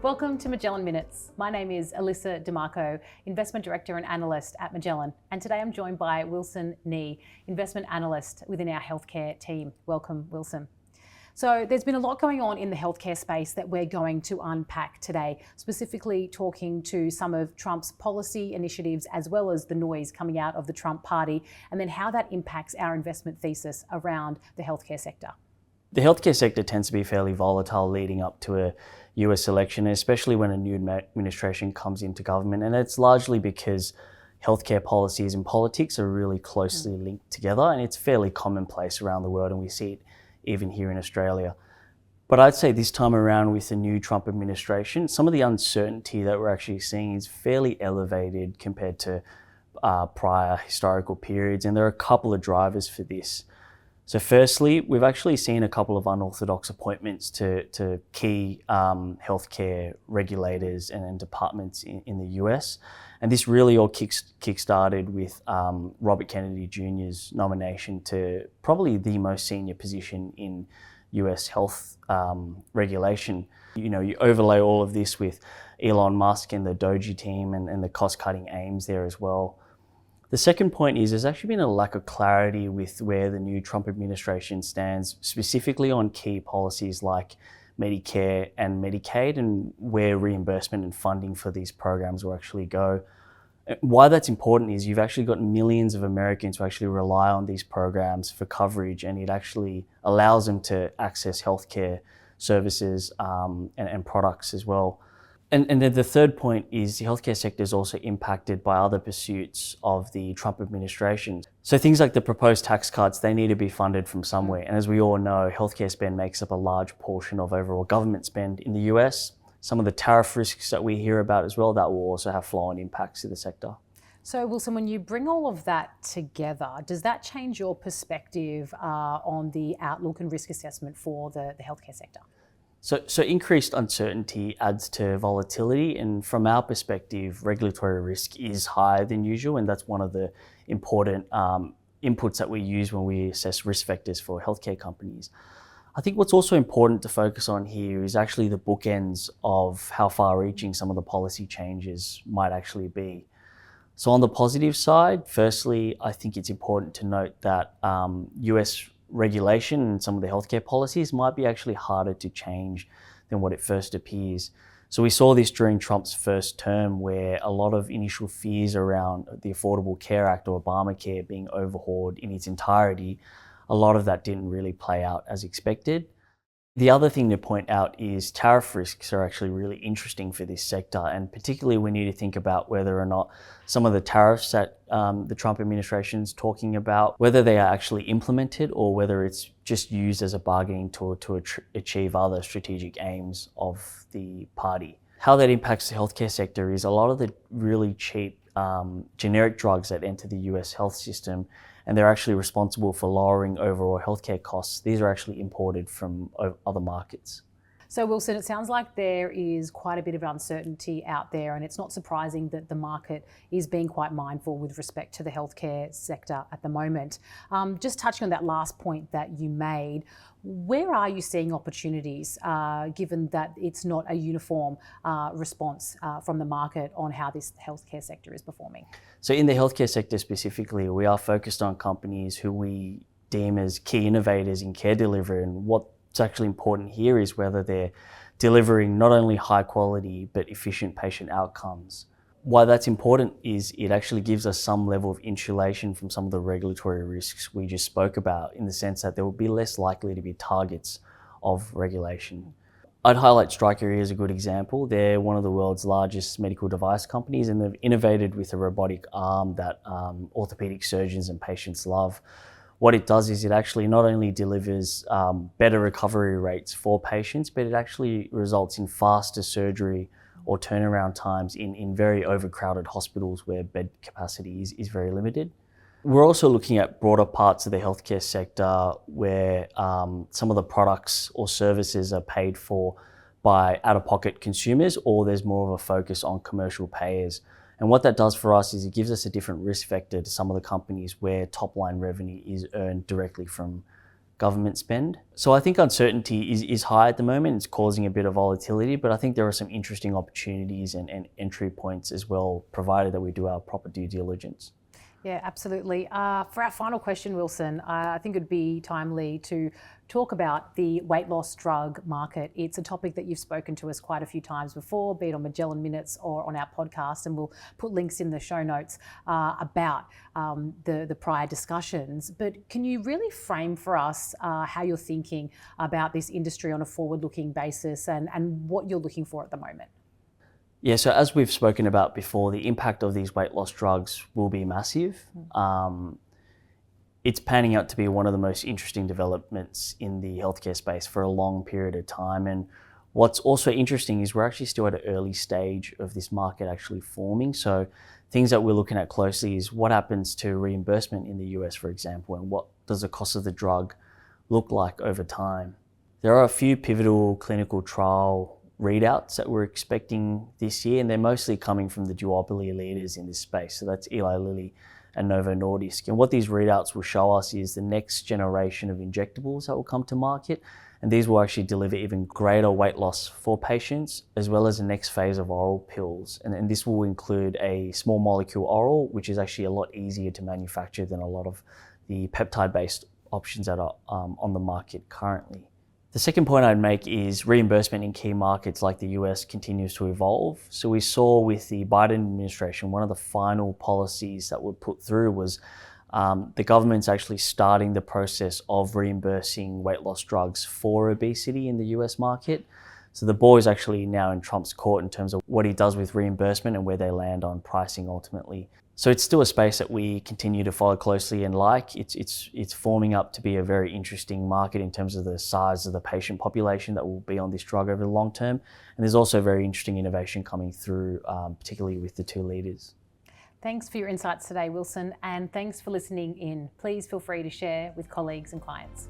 Welcome to Magellan Minutes. My name is Alyssa DeMarco, Investment Director and Analyst at Magellan. And today I'm joined by Wilson Nghe, Investment Analyst within our healthcare team. Welcome, Wilson. So there's been a lot going on in the healthcare space that we're going to unpack today, specifically talking to some of Trump's policy initiatives as well as the noise coming out of the Trump party, and then how that impacts our investment thesis around the healthcare sector. The healthcare sector tends to be fairly volatile leading up to a US election, especially when a new administration comes into government. And it's largely because healthcare policies and politics are really closely linked together, and it's fairly commonplace around the world, and we see it even here in Australia. But I'd say this time around with the new Trump administration, some of the uncertainty that we're actually seeing is fairly elevated compared to prior historical periods, and there are a couple of drivers for this. So firstly, we've actually seen a couple of unorthodox appointments to key healthcare regulators and departments in the US. And this really all kick-started with Robert Kennedy Jr.'s nomination to probably the most senior position in US health regulation. You know, you overlay all of this with Elon Musk and the Doge team and the cost-cutting aims there as well. The second point is there's actually been a lack of clarity with where the new Trump administration stands, specifically on key policies like Medicare and Medicaid and where reimbursement and funding for these programs will actually go. Why that's important is you've actually got millions of Americans who actually rely on these programs for coverage, and it actually allows them to access healthcare services and products as well. And then the third point is the healthcare sector is also impacted by other pursuits of the Trump administration. So things like the proposed tax cuts, they need to be funded from somewhere. And as we all know, healthcare spend makes up a large portion of overall government spend in the US. Some of the tariff risks that we hear about as well, that will also have flow-on impacts to the sector. So Wilson, when you bring all of that together, does that change your perspective on the outlook and risk assessment for the healthcare sector? So increased uncertainty adds to volatility, and from our perspective, regulatory risk is higher than usual, and that's one of the important inputs that we use when we assess risk vectors for healthcare companies. I think what's also important to focus on here is actually the bookends of how far-reaching some of the policy changes might actually be. So on the positive side, firstly, I think it's important to note that US regulation and some of the healthcare policies might be actually harder to change than what it first appears. So we saw this during Trump's first term, where a lot of initial fears around the Affordable Care Act or Obamacare being overhauled in its entirety, a lot of that didn't really play out as expected. The other thing to point out is tariff risks are actually really interesting for this sector, and particularly we need to think about whether or not some of the tariffs that the Trump administration is talking about, whether they are actually implemented or whether it's just used as a bargaining tool to achieve other strategic aims of the party. How that impacts the healthcare sector is a lot of the really cheap generic drugs that enter the US health system, and they're actually responsible for lowering overall healthcare costs. These are actually imported from other markets. So Wilson, it sounds like there is quite a bit of uncertainty out there, and it's not surprising that the market is being quite mindful with respect to the healthcare sector at the moment. Just touching on that last point that you made, where are you seeing opportunities, given that it's not a uniform response from the market on how this healthcare sector is performing? So in the healthcare sector specifically, we are focused on companies who we deem as key innovators in care delivery, and what's actually important here is whether they're delivering not only high quality but efficient patient outcomes. Why that's important is it actually gives us some level of insulation from some of the regulatory risks we just spoke about, in the sense that there will be less likely to be targets of regulation. I'd highlight Stryker here as a good example. They're one of the world's largest medical device companies, and they've innovated with a robotic arm that orthopedic surgeons and patients love. What it does is it actually not only delivers better recovery rates for patients, but it actually results in faster surgery or turnaround times in very overcrowded hospitals where bed capacity is very limited. We're also looking at broader parts of the healthcare sector where some of the products or services are paid for by out-of-pocket consumers, or there's more of a focus on commercial payers. And what that does for us is it gives us a different risk vector to some of the companies where top-line revenue is earned directly from government spend. So I think uncertainty is high at the moment. It's causing a bit of volatility, but I think there are some interesting opportunities and entry points as well, provided that we do our proper due diligence. Yeah, absolutely. For our final question, Wilson, I think it'd be timely to talk about the weight loss drug market. It's a topic that you've spoken to us quite a few times before, be it on Magellan Minutes or on our podcast, and we'll put links in the show notes about the prior discussions. But can you really frame for us how you're thinking about this industry on a forward-looking basis and what you're looking for at the moment? Yeah, so as we've spoken about before, the impact of these weight loss drugs will be massive. It's panning out to be one of the most interesting developments in the healthcare space for a long period of time. And what's also interesting is we're actually still at an early stage of this market actually forming. So things that we're looking at closely is what happens to reimbursement in the US, for example, and what does the cost of the drug look like over time. There are a few pivotal clinical trial readouts that we're expecting this year, and they're mostly coming from the duopoly leaders in this space. So that's Eli Lilly and Novo Nordisk. And what these readouts will show us is the next generation of injectables that will come to market. And these will actually deliver even greater weight loss for patients, as well as the next phase of oral pills. And this will include a small molecule oral, which is actually a lot easier to manufacture than a lot of the peptide-based options that are on the market currently. The second point I'd make is reimbursement in key markets like the US continues to evolve. So we saw with the Biden administration, one of the final policies that were put through was the government's actually starting the process of reimbursing weight loss drugs for obesity in the US market. So the ball is actually now in Trump's court in terms of what he does with reimbursement and where they land on pricing ultimately. So it's still a space that we continue to follow closely and like. It's forming up to be a very interesting market in terms of the size of the patient population that will be on this drug over the long term. And there's also very interesting innovation coming through, particularly with the two leaders. Thanks for your insights today, Wilson, and thanks for listening in. Please feel free to share with colleagues and clients.